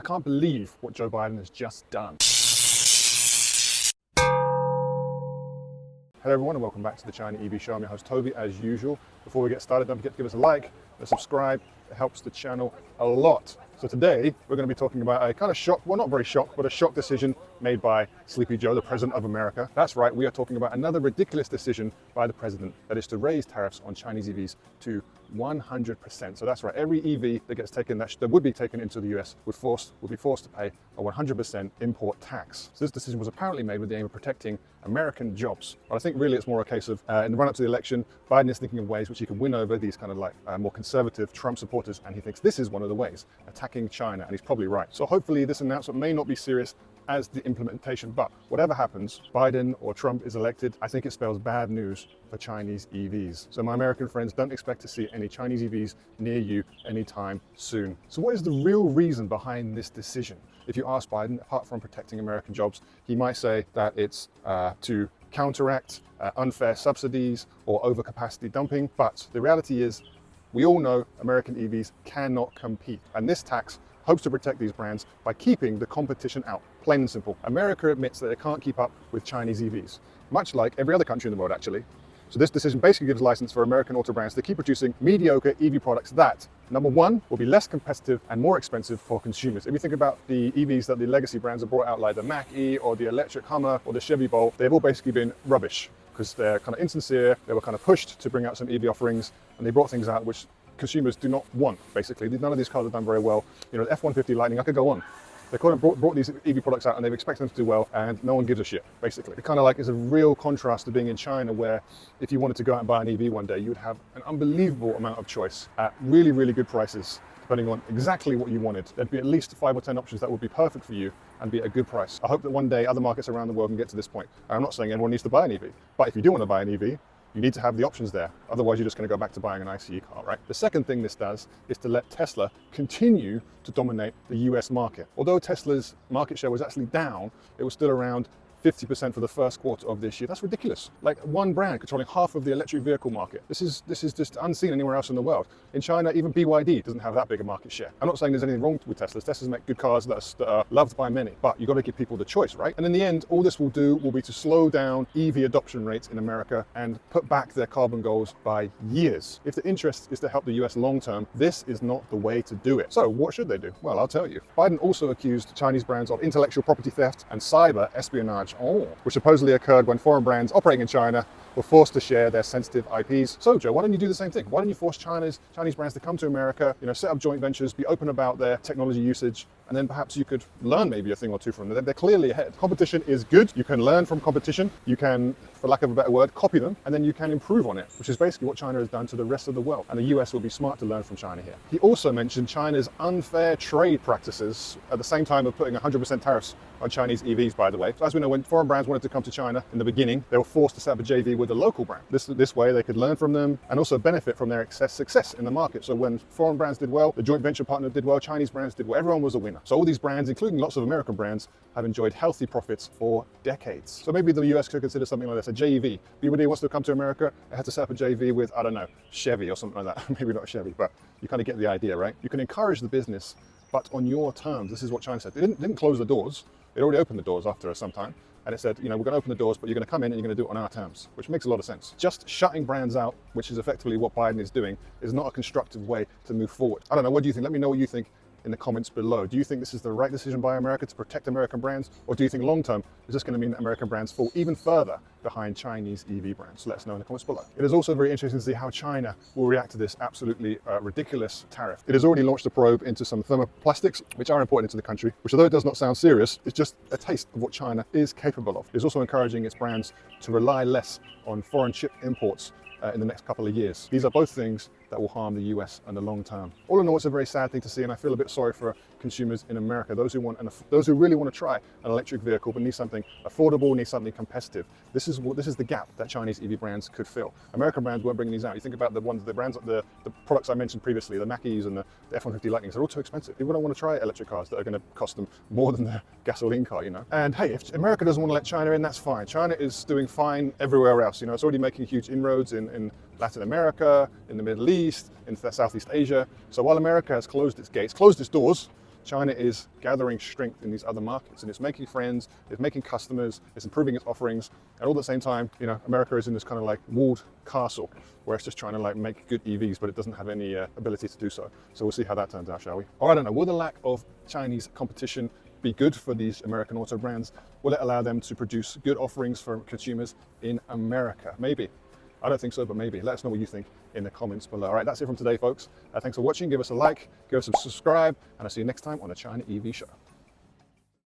I can't believe what Joe Biden has just done. Hello everyone and welcome back to the Chinese EV show. I'm your host Toby as usual. Before we get started, don't forget to give us a like, a subscribe. It helps the channel a lot. So today we're going to be talking about a kind of shock, well not very shocked, but a shock decision made by Sleepy Joe, the President of America. That's right, we are talking about another ridiculous decision by the President, that is to raise tariffs on Chinese EVs to 100%. So that's right, every EV that gets taken, that would be taken into the US would be forced to pay a 100% import tax. So this decision was apparently made with the aim of protecting American jobs. But I think really it's more a case of, in the run up to the election, Biden is thinking of ways which he can win over these kind of like more conservative Trump supporters, and he thinks this is one of the ways, attacking China, and he's probably right. So hopefully this announcement may not be serious as the implementation, but whatever happens, Biden or Trump is elected, I think it spells bad news for Chinese EVs. So my American friends, don't expect to see any Chinese EVs near you anytime soon. So what is the real reason behind this decision? If you ask Biden, apart from protecting American jobs, he might say that it's to counteract unfair subsidies or overcapacity dumping. But the reality is, we all know American EVs cannot compete. And this tax hopes to protect these brands by keeping the competition out, plain and simple. America admits that it can't keep up with Chinese EVs, much like every other country in the world actually. So this decision basically gives license for American auto brands to keep producing mediocre EV products that, number one, will be less competitive and more expensive for consumers. If you think about the EVs that the legacy brands have brought out, like the Mach-E or the electric Hummer or the Chevy Bolt, they've all basically been rubbish because they're kind of insincere, they were kind of pushed to bring out some EV offerings, and they brought things out which consumers do not want, basically. None of these cars have done very well. You know, the F-150 Lightning, I could go on. They kind of brought these EV products out and they've expected them to do well, and no one gives a shit, basically. It kind of like is a real contrast to being in China, where if you wanted to go out and buy an EV one day, you would have an unbelievable amount of choice at really, really good prices, depending on exactly what you wanted. There'd be at least 5 or 10 options that would be perfect for you and be at a good price. I hope that one day other markets around the world can get to this point. And I'm not saying everyone needs to buy an EV, but if you do want to buy an EV, you need to have the options there. Otherwise, you're just going to go back to buying an ICE car, right? The second thing this does is to let Tesla continue to dominate the US market. Although Tesla's market share was actually down, it was still around 50% for the first quarter of this year. That's ridiculous. Like one brand controlling half of the electric vehicle market. This is just unseen anywhere else in the world. In China, even BYD doesn't have that big a market share. I'm not saying there's anything wrong with Teslas. Teslas make good cars that are loved by many, but you've got to give people the choice, right? And in the end, all this will do will be to slow down EV adoption rates in America and put back their carbon goals by years. If the interest is to help the US long term, this is not the way to do it. So what should they do? Well, I'll tell you. Biden also accused Chinese brands of intellectual property theft and cyber espionage, which supposedly occurred when foreign brands operating in China were forced to share their sensitive IPs. So Joe, why don't you do the same thing? Why don't you force Chinese brands to come to America, set up joint ventures, be open about their technology usage, and then perhaps you could learn maybe a thing or two from them. They're clearly ahead. Competition is good. You can learn from competition. You can, for lack of a better word, copy them, and then you can improve on it, which is basically what China has done to the rest of the world. And the US will be smart to learn from China here. He also mentioned China's unfair trade practices at the same time of putting 100% tariffs on Chinese EVs, by the way. So as we know, when foreign brands wanted to come to China in the beginning, they were forced to set up a JV with a local brand. This way they could learn from them and also benefit from their success in the market. So when foreign brands did well, the joint venture partner did well, Chinese brands did well, everyone was a winner. So all these brands, including lots of American brands, have enjoyed healthy profits for decades. So maybe the US could consider something like this, a JV. BYD wants to come to America, it had to set up a JV with, I don't know, Chevy or something like that. Maybe not Chevy, but you kind of get the idea, right? You can encourage the business, but on your terms. This is what China said. They didn't close the doors. It already opened the doors after some time, and it said, we're going to open the doors, but you're going to come in and you're going to do it on our terms, which makes a lot of sense. Just shutting brands out, which is effectively what Biden is doing, is not a constructive way to move forward. I don't know, what do you think? Let me know what you think in the comments below. Do you think this is the right decision by America to protect American brands, or do you think long term is this going to mean that American brands fall even further behind Chinese EV brands? So let us know in the comments below. It is also very interesting to see how China will react to this absolutely ridiculous tariff. It has already launched a probe into some thermoplastics, which are imported into the country, which, although it does not sound serious, is just a taste of what China is capable of. It is also encouraging its brands to rely less on foreign chip imports in the next couple of years. These are both things that will harm the US in the long term. All in all, it's a very sad thing to see, and I feel a bit sorry for consumers in America, those who really want to try an electric vehicle but need something affordable, need something competitive. This is the gap that Chinese EV brands could fill. American brands weren't bringing these out. You think about the products I mentioned previously, the Mach-Es and the F-150 Lightnings, they're all too expensive. People don't want to try electric cars that are going to cost them more than their gasoline car, And hey, if America doesn't want to let China in, that's fine. China is doing fine everywhere else. It's already making huge inroads in Latin America, in the Middle East, in Southeast Asia. So while America has closed its gates, closed its doors, China is gathering strength in these other markets, and it's making friends, it's making customers, it's improving its offerings, and all at the same time, you know, America is in this kind of like walled castle where it's just trying to like make good EVs, but it doesn't have any ability to do so. So we'll see how that turns out, shall we? Or I don't know, will the lack of Chinese competition be good for these American auto brands? Will it allow them to produce good offerings for consumers in America? Maybe. I don't think so, but maybe. Let us know what you think in the comments below. All right, that's it from today, folks. Thanks for watching. Give us a like, give us a subscribe, and I'll see you next time on the China EV Show.